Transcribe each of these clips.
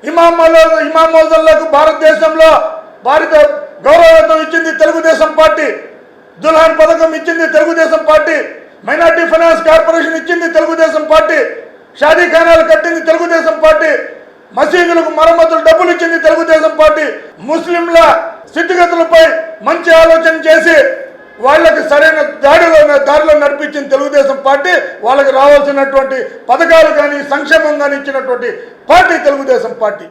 ఇమాం మౌజన్లకు భారతదేశంలో భారత గౌరవవేతనం ఇచ్చింది తెలుగుదేశం పార్టీ, దుల్హన్ పథకం ఇచ్చింది Telugu Desam party, minority finance corporation ఇచ్చింది తెలుగుదేశం పార్టీ, షాదీ ఖానాలు కట్టింది తెలుగుదేశం పార్టీ, మసీదులకు మరమ్మతులు డబ్బులు ఇచ్చింది తెలుగుదేశం పార్టీ, ముస్లింల స్థితిగతులపై మంచి ఆలోచన చేసి వాళ్ళకి సరైన దారిలో నడిపించిన తెలుగుదేశం పార్టీ, వాళ్ళకి రావాల్సినటువంటి పథకాలు కానీ సంక్షేమం కానీ ఇచ్చినటువంటి పార్టీ తెలుగుదేశం పార్టీ.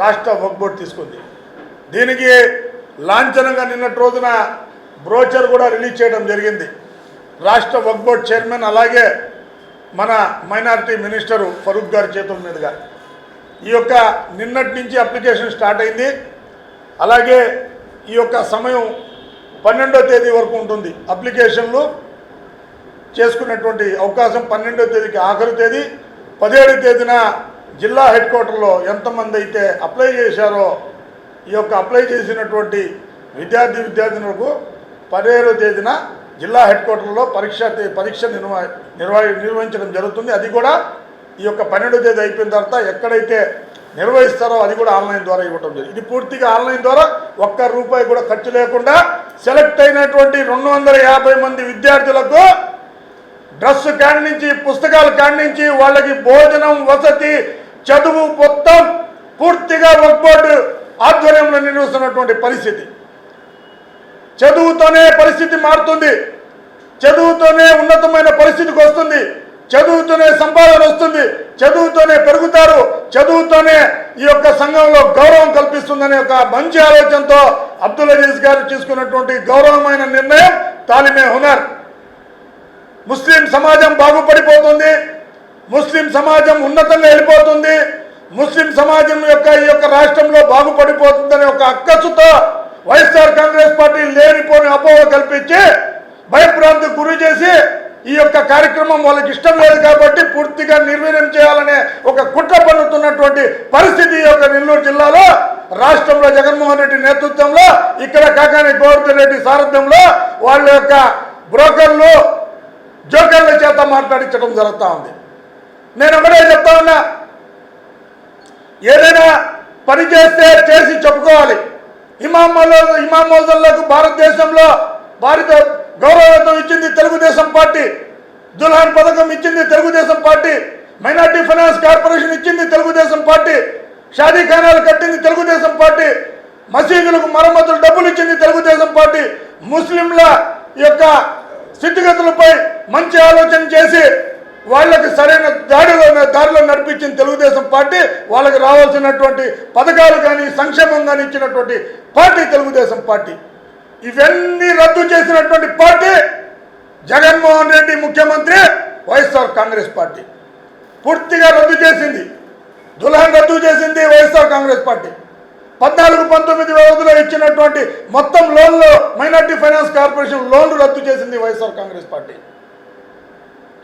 రాష్ట్ర వక్ఫ్ బోర్డు తీసుకుంది. దీనికి లాంఛనంగా నిన్నటి రోజున బ్రోచర్ కూడా రిలీజ్ చేయడం జరిగింది. రాష్ట్ర వక్ఫ్ బోర్డు చైర్మన్ అలాగే మన మైనారిటీ మినిస్టరు ఫరూక్ గారి చేతుల మీదుగా ఈ యొక్క నిన్నటి నుంచి అప్లికేషన్ స్టార్ట్ అయింది. అలాగే ఈ యొక్క సమయం 12వ తేదీ వరకు ఉంటుంది. అప్లికేషన్లు చేసుకున్నటువంటి అవకాశం 12వ తేదీకి ఆఖరి తేదీ. 17వ తేదీన జిల్లా హెడ్ క్వార్టర్లో ఎంతమంది అయితే అప్లై చేశారో ఈ యొక్క అప్లై చేసినటువంటి విద్యార్థినులకు 17వ తేదీన జిల్లా హెడ్ క్వార్టర్లో పరీక్ష నిర్వహించడం జరుగుతుంది. అది కూడా ఈ యొక్క 12వ తేదీ అయిపోయిన తర్వాత ఎక్కడైతే నిర్వహిస్తారో అది కూడా ఆన్లైన్ ద్వారా ఇవ్వడం జరిగింది. ఇది పూర్తిగా ఆన్లైన్ ద్వారా ₹1 కూడా ఖర్చు లేకుండా సెలెక్ట్ అయినటువంటి 250 మంది విద్యార్థులకు డ్రెస్ కాడి నుంచి పుస్తకాల కాడి నుంచి వాళ్ళకి భోజనం వసతి చదువు మొత్తం పూర్తిగా వక్ఫ్ బోర్డు ఆధ్వర్యంలో నిర్వహిస్తున్నటువంటి పరిస్థితి. చదువుతోనే పరిస్థితి మారుతుంది, చదువుతోనే ఉన్నతమైన పరిస్థితికి వస్తుంది, చదువుతోనే సంపాదన వస్తుంది, చదువుతోనే పెరుగుతారు, చదువుతోనే ఈ యొక్క సంఘంలో గౌరవం కల్పిస్తుందనే ఒక మంచి ఆలోచనతో అబ్దుల్ అజీజ్ గారు తీసుకున్నటువంటి గౌరవమైన నిర్ణయం తాలిమే హునర్. ముస్లిం సమాజం బాగుపడిపోతుంది, ముస్లిం సమాజం ఉన్నతంగా వెళ్ళిపోతుంది, ముస్లిం సమాజం యొక్క ఈ యొక్క రాష్ట్రంలో బాగుపడిపోతుందనే ఒక అక్కసుతో వైఎస్ఆర్ కాంగ్రెస్ పార్టీ లేనిపోని అపోహ కల్పించి భయభ్రాంతికి గురి చేసి ఈ యొక్క కార్యక్రమం వాళ్ళకి ఇష్టం లేదు కాబట్టి పూర్తిగా నిర్వీర్యం చేయాలనే ఒక కుట్ర పన్నుతున్నటువంటి పరిస్థితి ఈ యొక్క నెల్లూరు జిల్లాలో రాష్ట్రంలో జగన్మోహన్ రెడ్డి నేతృత్వంలో, ఇక్కడ కాకాని గోవర్ధన్ రెడ్డి సారథ్యంలో వాళ్ళ యొక్క బ్రోకర్లు జోకర్ల చేత మాట్లాడించడం జరుగుతూ ఉంది. నేను ఒకటే చెప్తా ఉన్నా, ఏదైనా పని చేస్తే చేసి చెప్పుకోవాలి. ఇమాం మౌజన్లకు భారతదేశంలో భారత గౌరవవేతనం ఇచ్చింది తెలుగుదేశం పార్టీ, దుల్హన్ పథకం ఇచ్చింది Telugu Desam party, minority finance corporation ఇచ్చింది తెలుగుదేశం పార్టీ, షాదీ ఖానాలు కట్టింది తెలుగుదేశం పార్టీ, మసీదులకు మరమ్మతులు డబ్బులు ఇచ్చింది తెలుగుదేశం పార్టీ, ముస్లింల యొక్క స్థితిగతులపై మంచి ఆలోచన చేసి వాళ్ళకి సరైన దారిలో నడిపించిన తెలుగుదేశం పార్టీ, వాళ్ళకి రావాల్సినటువంటి పథకాలు కానీ సంక్షేమం కానీ ఇచ్చినటువంటి పార్టీ తెలుగుదేశం పార్టీ. ఇవన్నీ రద్దు చేసినటువంటి పార్టీ జగన్మోహన్ రెడ్డి ముఖ్యమంత్రి, వైఎస్ఆర్ కాంగ్రెస్ పార్టీ పూర్తిగా రద్దు చేసింది. దుల్హన్ రద్దు చేసింది వైఎస్ఆర్ కాంగ్రెస్ పార్టీ. 14-19 వ్యవధిలో ఇచ్చినటువంటి మొత్తం లోన్లు మైనార్టీ ఫైనాన్స్ కార్పొరేషన్ లోన్లు రద్దు చేసింది వైఎస్ఆర్ కాంగ్రెస్ పార్టీ.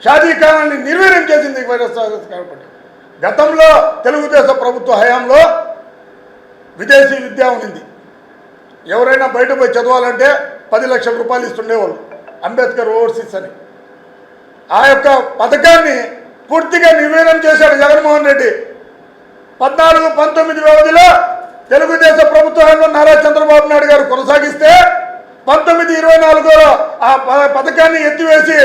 షాదీ ఖానాన్ని నిర్వీర్యం చేసింది వైఎస్ఆర్ కాంగ్రెస్ పార్టీ. గతంలో తెలుగుదేశం ప్రభుత్వ హయాంలో విదేశీ విద్య ఉంది. ఎవరైనా బయట పోయి చదవాలంటే 10 లక్షల రూపాయలు ఇస్తుండేవాళ్ళు, అంబేద్కర్ ఓవర్సీస్ అని. ఆ యొక్క పథకాన్ని పూర్తిగా నిర్వీర్యం చేశాడు జగన్మోహన్ రెడ్డి. 14-19 వ్యవధిలో తెలుగుదేశం ప్రభుత్వంలో నారా చంద్రబాబు నాయుడు గారు కొనసాగిస్తే 19-24లో ఆ పథకాన్ని ఎత్తివేసి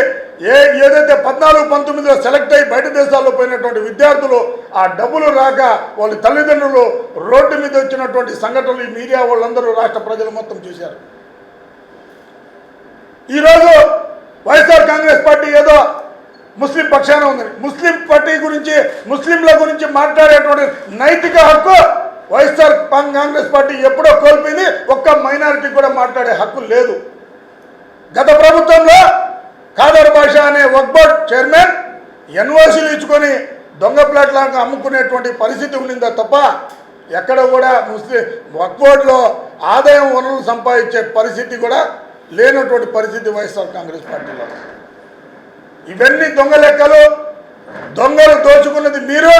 ఏదైతే 14-19లో సెలెక్ట్ అయ్యి బయట దేశాల్లో పోయినటువంటి విద్యార్థులు ఆ డబ్బులు రాక వాళ్ళ తల్లిదండ్రులు రోడ్డు మీద వచ్చినటువంటి సంఘటనలు ఈ మీడియా వాళ్ళందరూ రాష్ట్ర ప్రజలు మొత్తం చూశారు. ఈరోజు వైఎస్ఆర్ కాంగ్రెస్ పార్టీ ఏదో ముస్లిం పక్షాన ఉంది. ముస్లిం పార్టీ గురించి, ముస్లింల గురించి మాట్లాడేటువంటి నైతిక హక్కు వైఎస్ఆర్ కాంగ్రెస్ పార్టీ ఎప్పుడో కోల్పోయింది. ఒక్క మైనారిటీ కూడా మాట్లాడే హక్కు లేదు. గత ప్రభుత్వంలో ఖాదర్ బాషా అనే వక్ఫ్ బోర్డ్ చైర్మన్ ఎన్ఓసీలు ఇచ్చుకొని దొంగ ప్లాట్లాగా అమ్ముకునేటువంటి పరిస్థితి ఉండిందా తప్ప ఎక్కడ కూడా ముస్లిం వక్ఫ్ బోర్డులో ఆదాయం వనరులు సంపాదించే పరిస్థితి కూడా లేనటువంటి పరిస్థితి వైఎస్ఆర్ కాంగ్రెస్ పార్టీలో. ఇవన్నీ దొంగ లెక్కలు, దొంగలు దోచుకున్నది మీరు.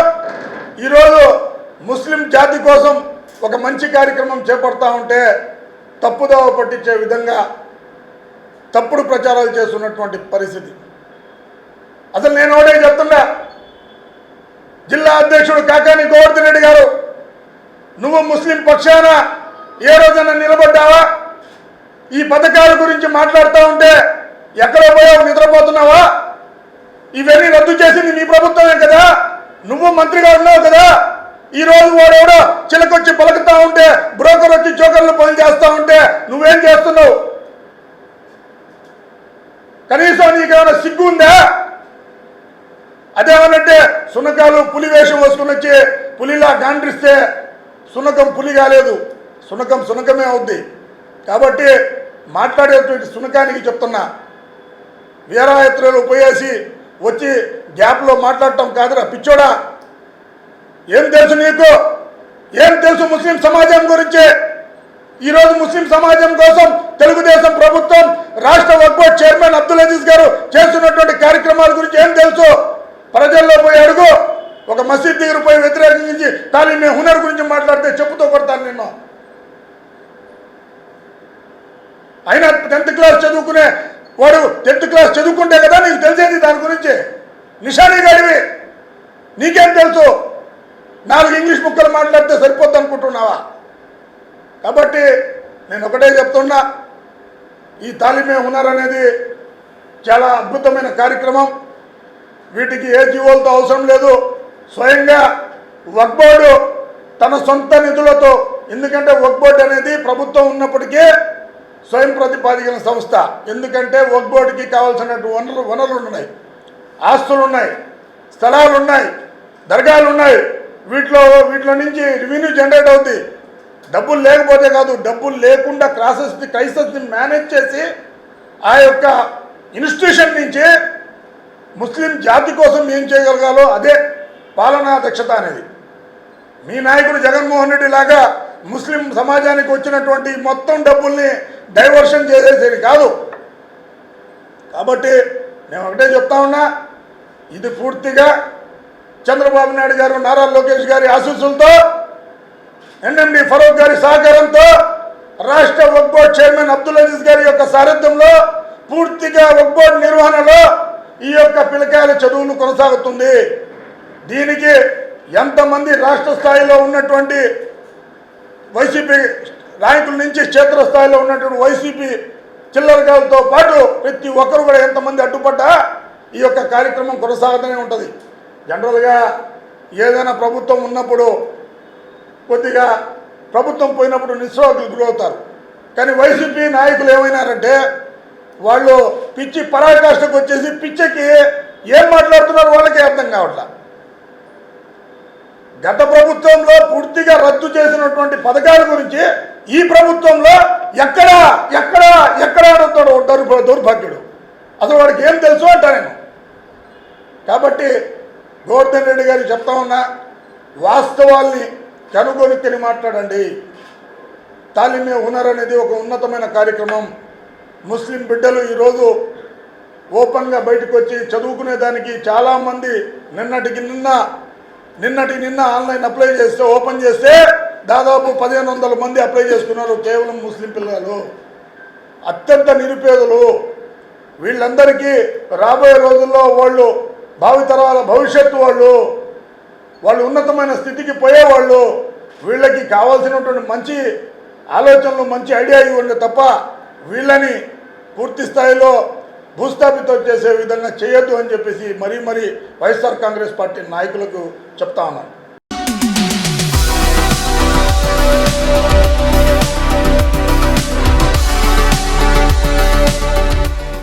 ఈరోజు ముస్లిం జాతి కోసం ఒక మంచి కార్యక్రమం చేపడతా ఉంటే తప్పుదోవ పట్టించే విధంగా తప్పుడు ప్రచారాలు చేస్తున్నటువంటి పరిస్థితి. అసలు నేను ఒకటే చెప్తున్నా, జిల్లా అధ్యక్షుడు కాకాని గోవర్ధన్ రెడ్డి గారు, నువ్వు ముస్లిం పక్షాన ఏ రోజైనా నిలబడ్డావా? ఈ పథకాల గురించి మాట్లాడుతూ ఉంటే ఎక్కడో పోయావు, నిద్రపోతున్నావా? ఇవన్నీ రద్దు చేసింది నీ ప్రభుత్వమే కదా, నువ్వు మంత్రిగా ఉన్నావు కదా. ఈరోజు వాడెవడో చిలకొచ్చి పలుకుతా ఉంటే, బ్రోకర్ వచ్చి జోకర్లు పనులు చేస్తూ ఉంటే నువ్వేం చేస్తున్నావు? కనీసం నీకేమైనా సిగ్గు ఉందా? అదేమనంటే సునకాలు పులి వేషం వేసుకుని వచ్చి పులిలా గాండ్రిస్తే సునకం పులి కాలేదు, సునకం సునకమే అవుద్ది. కాబట్టి మాట్లాడేటువంటి సునకానికి చెప్తున్నా, వీరయాత్రలు పోయేసి వచ్చి గ్యాప్లో మాట్లాడటం కాదురా పిచ్చోడా. ఏం తెలుసు నీకు? ఏం తెలుసు ముస్లిం సమాజం గురించి? ఈరోజు ముస్లిం సమాజం కోసం తెలుగుదేశం ప్రభుత్వం రాష్ట్ర వక్ఫ్ బోర్డ్ చైర్మన్ అబ్దుల్ అజీజ్ గారు చేస్తున్నటువంటి కార్యక్రమాల గురించి ఏం తెలుసు? ప్రజల్లో పోయి అడుగు. ఒక మసీద్ దగ్గర పోయి వ్యతిరేకించి తాలీమే హునర్ గురించి మాట్లాడితే చెప్పుతో కొడతాను నిన్ను. అయినా 10th క్లాస్ చదువుకునే వాడు 10th క్లాస్ చదువుకుంటే కదా నీకు తెలిసేది దాని గురించి. నిషానీ గడివి, నీకేం తెలుసు? 4 ఇంగ్లీష్ ముక్కలు మాట్లాడితే సరిపోద్ది అనుకుంటున్నావా? కాబట్టి నేను ఒకటే చెప్తున్నా, ఈ తాలీమే హునర్ అనేది చాలా అద్భుతమైన కార్యక్రమం. వీటికి ఏ జీవోలతో అవసరం లేదు. స్వయంగా వక్ఫ్ బోర్డు తన సొంత నిధులతో, ఎందుకంటే వక్ఫ్ బోర్డు అనేది ప్రభుత్వం ఉన్నప్పటికీ స్వయం ప్రతిపాదికన సంస్థ. ఎందుకంటే వక్ఫ్ బోర్డుకి కావాల్సినటువంటి వనరులు ఉన్నాయి, ఆస్తులు ఉన్నాయి, స్థలాలు ఉన్నాయి, దర్గాలు ఉన్నాయి. వీటిలో నుంచి రెవెన్యూ జనరేట్ అవుతుంది. డబ్బులు లేకపోతే కాదు, డబ్బులు లేకుండా క్రైసిస్ని మేనేజ్ చేసి ఆ యొక్క ఇన్స్టిట్యూషన్ నుంచి ముస్లిం జాతి కోసం ఏం చేయగలగాలో అదే పాలనా దక్షత అనేది. మీ నాయకుడు జగన్మోహన్ రెడ్డి లాగా ముస్లిం సమాజానికి వచ్చినటువంటి మొత్తం డబ్బుల్ని డైవర్షన్ చేసేది కాదు. కాబట్టి నేను ఒకటే చెప్తా ఉన్నా, ఇది పూర్తిగా చంద్రబాబు నాయుడు గారు, నారా లోకేష్ గారి ఆశీస్సులతో, ఎన్ఎండి ఫరూక్ గారి సహకారంతో, రాష్ట్ర వక్ఫ్ బోర్డ్ చైర్మన్ అబ్దుల్ అజీజ్ గారి యొక్క సారథ్యంలో పూర్తిగా వక్ఫ్ బోర్డ్ నిర్వహణలో ఈ యొక్క పిల్లకాయల చదువులు కొనసాగుతుంది. దీనికి ఎంతమంది రాష్ట్ర స్థాయిలో ఉన్నటువంటి వైసీపీ నాయకుల నుంచి క్షేత్రస్థాయిలో ఉన్నటువంటి వైసీపీ చిల్లరగాలతో పాటు ప్రతి ఒక్కరు కూడా ఎంతమంది అడ్డుపడ్డా ఈ యొక్క కార్యక్రమం కొనసాగుతూనే ఉంటుంది. జనరల్గా ఏదైనా ప్రభుత్వం ఉన్నప్పుడు కొద్దిగా ప్రభుత్వం పోయినప్పుడు నిస్సోకులు గురవుతారు. కానీ వైసీపీ నాయకులు ఏమైనారంటే వాళ్ళు పిచ్చి పరాకాష్ఠకు వచ్చేసి పిచ్చికి ఏం మాట్లాడుతున్నారు వాళ్ళకే అర్థం కావట్లా. గత ప్రభుత్వంలో పూర్తిగా రద్దు చేసినటువంటి పథకాల గురించి ఈ ప్రభుత్వంలో ఎక్కడా అడుగుతాడు దౌర్భాగ్యుడు. అసలు వాడికి ఏం తెలుసు అంటా నేను. కాబట్టి గోవర్ధన్ రెడ్డి గారికి చెప్తా ఉన్నా, వాస్తవాల్ని కనుగొనుక్కొని మాట్లాడండి. తాలీమే హునర్ అనేది ఒక ఉన్నతమైన కార్యక్రమం. ముస్లిం బిడ్డలు ఈరోజు ఓపెన్గా బయటకు వచ్చి చదువుకునేదానికి చాలామంది నిన్నటికి నిన్న ఆన్లైన్ అప్లై చేస్తే, ఓపెన్ చేస్తే దాదాపు 1500 మంది అప్లై చేసుకున్నారు. కేవలం ముస్లిం పిల్లలు, అత్యంత నిరుపేదలు. వీళ్ళందరికీ రాబోయే రోజుల్లో వాళ్ళు భావితరాల భవిష్యత్తు, వాళ్ళు ఉన్నతమైన స్థితికి పోయేవాళ్ళు. వీళ్ళకి కావాల్సినటువంటి మంచి ఆలోచనలు, మంచి ఐడియా ఇవ్వండి తప్ప వీళ్ళని పూర్తి స్థాయిలో భూస్థాపితం చేసే విధంగా చేయొద్దు అని చెప్పేసి మరీ వైఎస్ఆర్ కాంగ్రెస్ పార్టీ నాయకులకు చెప్తా ఉన్నాను.